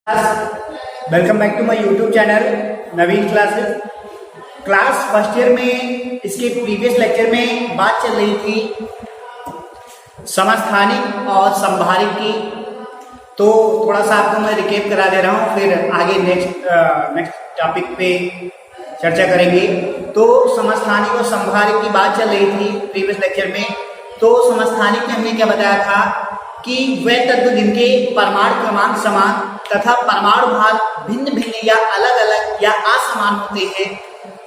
Welcome back to my YouTube channel Naveen classes. Class first year में इसके previous lecture में बात चल रही थी समस्थानिक और संभारिक की, तो थोड़ा सा आपको मैं रिकेप करा दे रहा हूँ, फिर आगे नेक्स्ट टॉपिक पे चर्चा करेंगे। तो समस्थानिक और संभारिक की बात चल रही थी प्रीवियस लेक्चर में। तो समस्थानिक में हमने क्या बताया था कि वे तत्व जिनके परमाणु क्रमांक समान तथा परमाणु भार भिन्न भिन्न या अलग अलग या असमान होते हैं,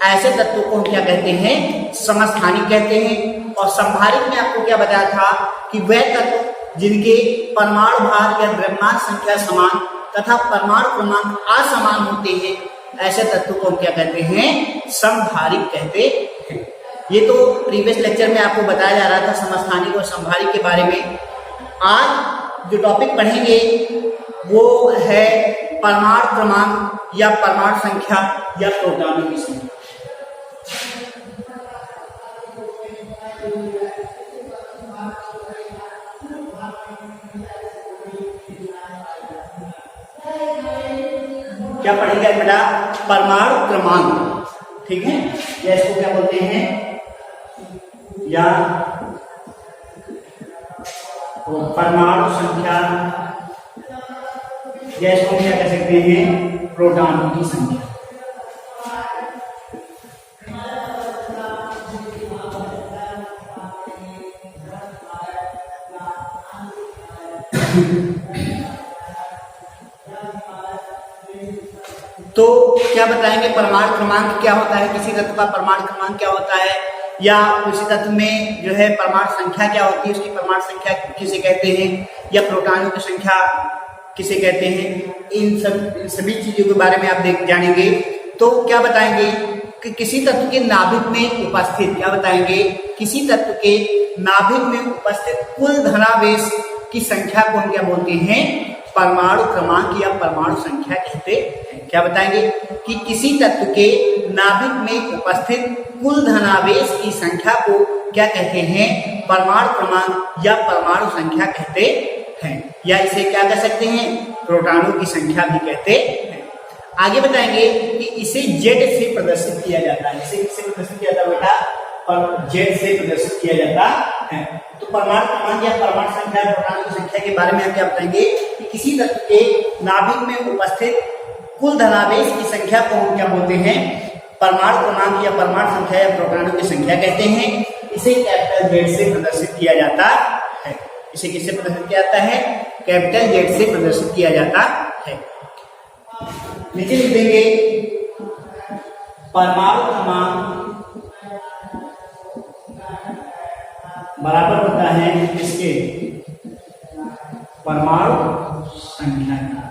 ऐसे तत्वों को हम क्या कहते हैं, समस्थानिक कहते हैं। और संभारिक में आपको क्या बताया था कि वे तत्व जिनके परमाणु भार या द्रव्यमान संख्या समान तथा परमाणु क्रमांक असमान होते हैं, ऐसे तत्वों को हम क्या कहते हैं, समभारिक कहते हैं। ये तो प्रीवियस लेक्चर में आपको बताया जा रहा था समस्थानिक और संभारिक के बारे में। आज जो टॉपिक पढ़ेंगे वो है परमाणु क्रमांक या परमाणु संख्या या प्रोटॉनों की संख्या। क्या पढ़ेंगे बेटा? परमाणु क्रमांक, ठीक है, या इसको क्या बोलते हैं, या परमाणु संख्या, या इसको क्या कह सकते हैं, प्रोटॉनों की संख्या। तो क्या बताएंगे परमाणु क्रमांक क्या होता है, किसी तत्व का परमाणु क्रमांक क्या होता है, या उसी तत्व में जो है परमाणु संख्या क्या होती है, उसकी परमाणु संख्या किसे कहते हैं, या प्रोटॉनों की संख्या किसे कहते हैं। इन सभी चीजों के बारे में आप जानेंगे। तो क्या बताएंगे कि किसी तत्व के नाभिक में उपस्थित, क्या बताएंगे, किसी तत्व के नाभिक में उपस्थित कुल धनावेश की संख्या को हम क्या बोलते हैं, परमाणु क्रमांक या परमाणु संख्या कहते हैं। क्या बताएंगे कि किसी तत्व के नाभिक में उपस्थित कुल धनावेश की संख्या को क्या कहते हैं, परमाणु क्रमांक या परमाणु संख्या कहते हैं, या इसे क्या कह सकते हैं, प्रोटॉनों की संख्या भी कहते हैं। आगे बताएंगे कि इसे जेड से प्रदर्शित किया जाता है। इसे किससे प्रदर्शित किया जाता है बेटा? और जेड से प्रदर्शित किया जाता है। तो परमाणु क्रमांक या परमाणु संख्या प्रोटॉनों की संख्या के बारे में हम क्या बताएंगे कि किसी तत्व के नाभिक में उपस्थित कुल धनावेश की संख्या को हम क्या बोलते हैं, परमाणु क्रमांक या परमाणु संख्या या प्रोटॉनों की संख्या कहते हैं। इसे कैपिटल जेड से प्रदर्शित किया जाता है। इसे किससे प्रदर्शित किया जाता है? कैपिटल जेड से प्रदर्शित किया जाता है। नीचे लिख देंगे परमाणु क्रमांक बराबर होता है इसके परमाणु संख्या का,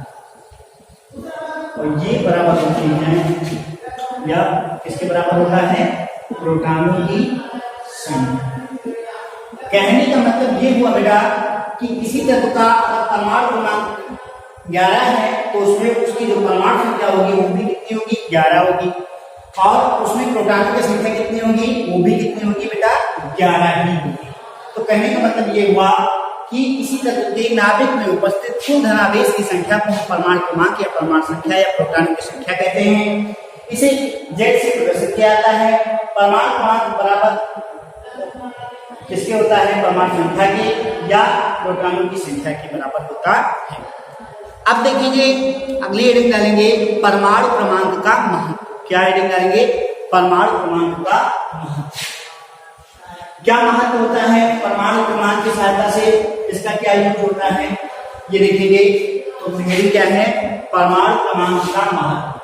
और ये बराबर होती है या किसके बराबर होता है, प्रोटॉनों की संख्या। कहने का मतलब ये हुआ बेटा कि किसी तत्व का परमाणु क्रमांक 11 है तो उसमें उसकी जो परमाणु संख्या होगी वो भी कितनी होगी, 11 होगी, और उसमें प्रोटॉनों की संख्या कितनी होगी, वो भी कितनी होगी बेटा, 11 ही होगी। तो कहने का मतलब ये हुआ कि किसी तत्व के नाभिक में उपस्थित कुल धनावेश की संख्या को हम परमाणु क्रमांक या परमाणु संख्या या प्रोटॉनों की संख्या कहते हैं। इसे जेड से प्रदर्शित किया जाता है। परमाणु क्रमांक बराबर किसके होता है, परमाणु संख्या के या प्रोटॉनों की संख्या के बराबर होता है। अब देखेंगे अगली हेडिंग डालेंगे परमाणु क्रमांक का महत्व। क्या हेडिंग डालेंगे? परमाणु क्रमांक का महत्व। क्या महत्व होता है परमाणु क्रमांक की सहायता से, इसका क्या यूज होता है, ये देखेंगे। तो हेडिंग क्या है? परमाणु क्रमांक का महत्व।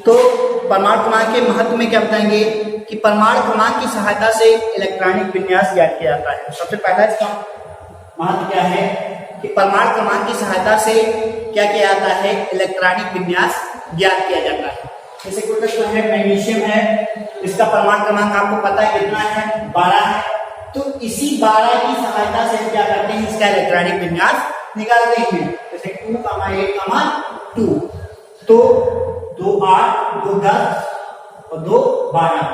तो परमाणु क्रमांक के महत्व में क्या बताएंगे कि परमाणु क्रमांक की सहायता से इलेक्ट्रॉनिक विन्यास ज्ञात किया जाता है। सबसे पहला इसका महत्व क्या है कि परमाणु क्रमांक की सहायता से क्या किया जाता है, इलेक्ट्रॉनिक विन्यास ज्ञात किया जाता है। जैसे कोई तत्व है मैग्नीशियम है, इसका परमाणु क्रमांक आपको पता है कितना है, 12 है। तो इसी 12 की सहायता से हम क्या करते हैं, इसका इलेक्ट्रॉनिक विन्यास निकालते हैं। जैसे 2, 8, 2, 10 और 2 12।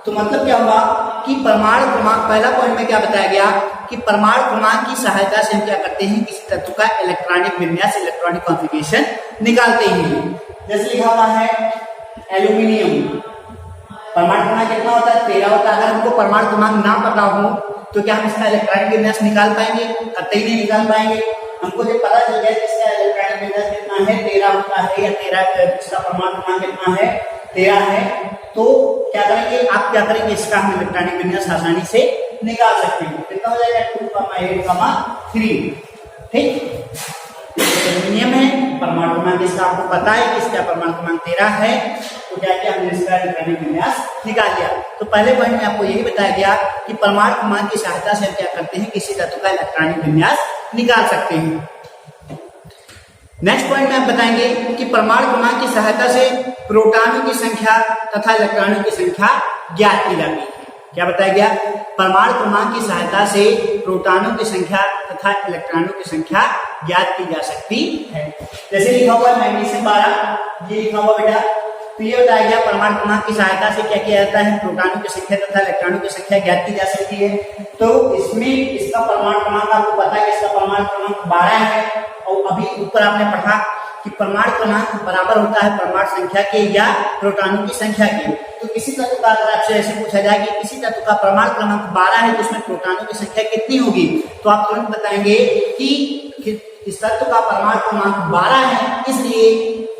तो मतलब क्या हुआ कि परमाणु क्रमांक, पहला पॉइंट में क्या बताया गया कि परमाणु क्रमांक की सहायता से हम क्या करते हैं, किसी तत्व का इलेक्ट्रॉनिक विन्यास, इलेक्ट्रॉनिक कॉन्फ़िगरेशन निकालते हैं। जैसे लिखा हुआ है एल्यूमिनियम, परमाणु क्रमांक कितना होता है, 13 होता है। अगर हमको परमाणु क्रमांक ना पता हो तो क्या हम इसका इलेक्ट्रॉनिक विन्यास निकाल पाएंगे? कतई नहीं निकाल पाएंगे। हमको जब पता चल जाए कि इसका इलेक्ट्रॉनिक विन्यास कितना है, 13 होता है, या 13 इसका परमाणु क्रमांक कितना है, 13 है, तो क्या करेंगे, आप क्या करेंगे, इसका हम इलेक्ट्रॉनिक विन्यास आसानी से निकाल सकते हैं। कितना हो जाएगा, 2,8,3। ठीक, एल्यूमिनियम है, परमाणु क्रमांक इसका आपको पता है कि इसका परमाणु क्रमांक 13 है, तो क्या किया हमने, इसका इलेक्ट्रॉनिक विन्यास निकाल लिया। तो पहले पॉइंट में आपको यही बताया गया कि परमाणु क्रमांक की सहायता से हम क्या करते हैं, किसी तत्व का इलेक्ट्रॉनिक विन्यास निकाल सकते हैं। नेक्स्ट पॉइंट में आप बताएंगे कि परमाणु क्रमांक की सहायता से प्रोटॉनों की संख्या तथा इलेक्ट्रॉनों की संख्या ज्ञात की जाती है। क्या बताया गया, परमाणु क्रमांक की सहायता से प्रोटॉनों की संख्या तथा इलेक्ट्रॉनों की संख्या ज्ञात की जा सकती है। जैसे लिखा हुआ है मैग्नीशियम 12, ये लिखा हुआ बेटा, तो ये बताया गया परमाणु क्रमांक की सहायता से क्या किया जाता है, प्रोटॉनों की संख्या तथा इलेक्ट्रॉनों की संख्या ज्ञात की जा सकती है। तो इसमें इसका परमाणु क्रमांक आपको पता है कि इसका परमाणु क्रमांक 12 है, और अभी ऊपर आपने पढ़ा कि परमाणु क्रमांक बराबर होता है परमाणु संख्या के या प्रोटॉनों की संख्या के। तो किसी तत्व का अगर आपसे ऐसे पूछा जाए कि किसी तत्व का परमाणु क्रमांक 12 है तो उसमें प्रोटॉनों की संख्या कितनी होगी, तो आप तुरंत बताएंगे कि इस तत्व का परमाणु क्रमांक 12 है, इसलिए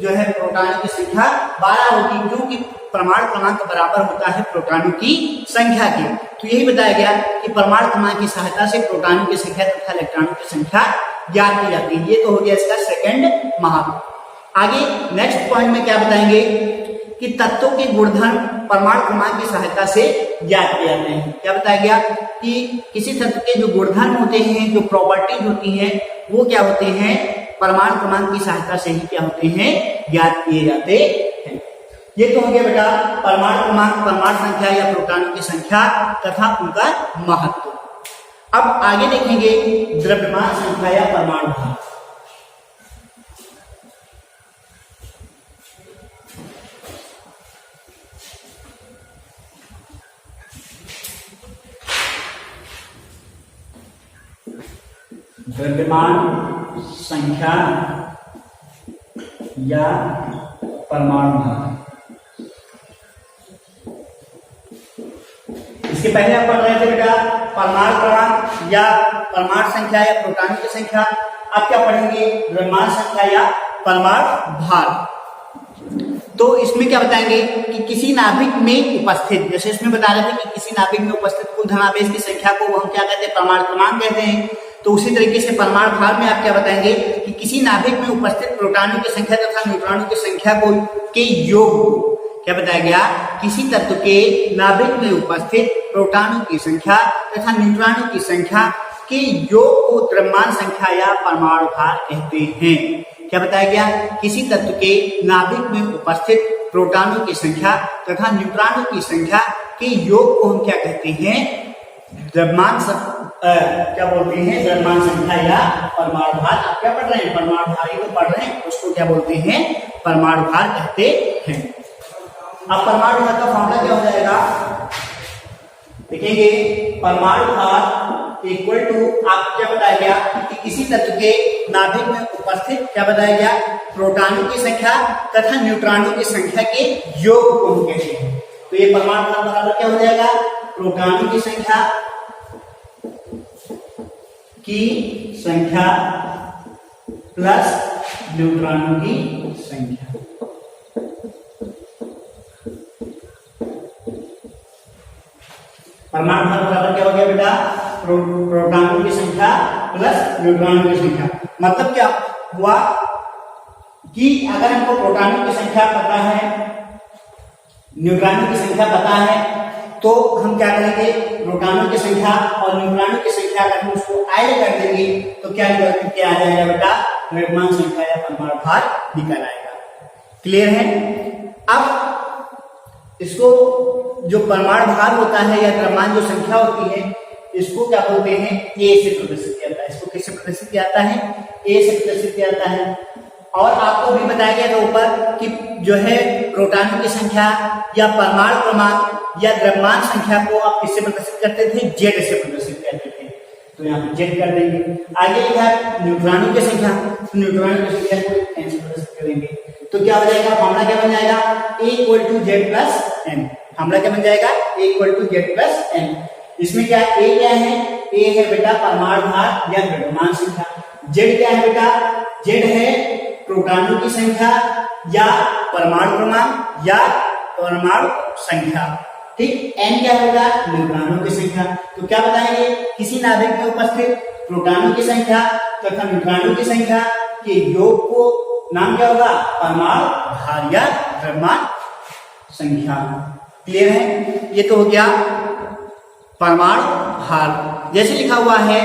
जो है प्रोटॉनों की संख्या 12 होगी, क्योंकि परमाणु क्रमांक बराबर होता है प्रोटॉनों की संख्या के। तो यही बताया गया कि परमाणु क्रमांक की सहायता से प्रोटॉनों की संख्या तथा इलेक्ट्रॉनों की संख्या ज्ञात की जाती है। ये तो हो गया इसका सेकंड महात्म। आगे नेक्स्ट पॉइंट में क्या बताएंगे कि तत्वों के गुणधर्म परमाणु क्रमांक की सहायता से ज्ञात किए जाते हैं। क्या बताया गया कि किसी तत्व के जो गुणधर्म होते हैं, जो प्रॉपर्टीज होती हैं, वो क्या होते हैं, परमाणु क्रमांक की सहायता से ही क्या होते हैं, ज्ञात किए जाते हैं। ये तो हो गया बेटा परमाणु क्रमांक, परमाणु संख्या या प्रोटॉनों की संख्या तथा उनका महत्व। अब आगे देखेंगे द्रव्यमान संख्या या परमाणु भार। द्रव्यमान संख्या या परमाणु भार, इसके पहले आप पढ़ रहे थे बेटा परमाणु क्रमांक या परमाणु संख्या या प्रोटॉनों की संख्या। अब क्या पढ़ेंगे, द्रव्यमान संख्या या परमाणु भार। तो इसमें क्या बताएंगे कि किसी नाभिक में उपस्थित, जैसे इसमें बता रहे थे कि किसी नाभिक में उपस्थित कुल धनावेश की संख्या को हम क्या कहते हैं, परमाणु क्रमांक कहते हैं। तो उसी तरीके से परमाणु भार में आप क्या बताएंगे कि किसी नाभिक में उपस्थित प्रोटॉनों की संख्या तथा न्यूट्रॉनों की संख्या को के योग, क्या बताया गया, किसी तत्व के नाभिक में उपस्थित प्रोटॉनों की संख्या तथा न्यूट्रॉनों की संख्या के योग को द्रव्यमान संख्या या परमाणु भार कहते हैं। क्या बताया गया, किसी तत्व के नाभिक में उपस्थित प्रोटॉनों की संख्या तथा न्यूट्रॉनों की संख्या के योग को हम क्या कहते हैं, द्रव्यमान क्या बोलते हैं, द्रव्यमान संख्या या परमाणु भार। आप क्या पढ़ रहे हैं, परमाणु भार ही तो पढ़ रहे हैं, उसको क्या बोलते हैं, परमाणु भार कहते हैं। अब परमाणु भार का फॉर्मूला क्या हो जाएगा, देखेंगे परमाणु भार इक्वल टू, आप क्या बताया गया कि किसी तत्व के नाभिक में उपस्थित, क्या बताया गया, प्रोटॉनों की संख्या तथा न्यूट्रॉनों की संख्या के योग को हम कहते हैं। तो ये परमाणु भार बराबर क्या हो जाएगा, प्रोटॉनों की संख्या प्लस न्यूट्रॉनों की संख्या। परमाणु भार बराबर क्या हो गया बेटा, प्रोटॉनों की संख्या प्लस न्यूट्रॉनों की संख्या। मतलब क्या हुआ कि अगर हमको प्रोटॉनों की संख्या पता है, न्यूट्रॉनों की संख्या पता है, तो हम क्या करेंगे, प्रोटॉनों की संख्या और न्यूट्रॉनों की संख्या अगर हम उसको ऐड कर देंगे तो क्या निकल के आ जाएगा बेटा, द्रव्यमान संख्या या परमाणु भार निकल आएगा। क्लियर है। अब इसको जो परमाणु भार होता है या द्रव्यमान जो संख्या होती है, इसको क्या बोलते हैं, ए से प्रदर्शित किया जाता है। इसको किससे प्रदर्शित किया जाता है, ए से प्रदर्शित किया जाता है। और आपको भी बताया गया था ऊपर कि जो है प्रोटॉनों की संख्या या परमाणु क्रमांक या द्रव्यमान संख्या को आप किससे प्रदर्शित करते थे, जेड से प्रदर्शित करते थे। तो यहाँ पे जेड कर देंगे। आगे लिखा है न्यूट्रॉनों की संख्या, तो न्यूट्रॉनों की संख्या को एन से प्रदर्शित करेंगे। तो क्या हो जाएगा, फॉर्मूला क्या बन जाएगा, A = Z+n। फॉर्मूला क्या बन जाएगा, A = Z+n। इसमें क्या A क्या है, A है बेटा परमाणु भार या द्रव्यमान संख्या। Z क्या है बेटा, Z है प्रोटॉनों की संख्या या परमाणु क्रमांक या परमाणु संख्या, ठीक। n क्या होगा, न्यूट्रॉनों की संख्या। तो क्या बताएंगे, किसी नाभिक में उपस्थित प्रोटॉनों की संख्या तथा न्यूट्रॉनों की संख्या के योग को नाम क्या होगा, परमाणु भार या द्रव्यमान संख्या। क्लियर है, ये तो हो गया परमाणु भार। जैसे लिखा हुआ है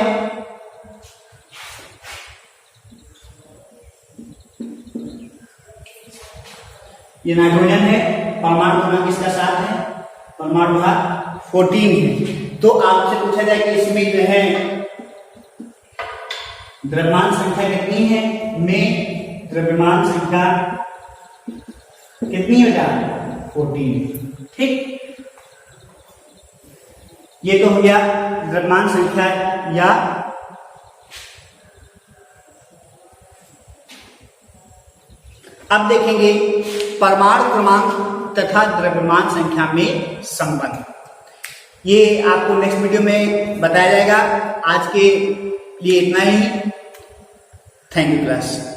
ये नाइट्रोजन है, परमाणु क्रमांक इसका 7 है, परमाणु भार 14 है। तो आपसे पूछा जाए कि इसमें जो है द्रव्यमान संख्या कितनी है, में द्रव्यमान संख्या कितनी है बेटा, 14, ठीक। ये तो हो गया द्रव्यमान संख्या या अब देखेंगे परमाणु क्रमांक तथा द्रव्यमान संख्या में संबंध। ये आपको नेक्स्ट वीडियो में बताया जाएगा। आज के लिए इतना ही। Thank you class.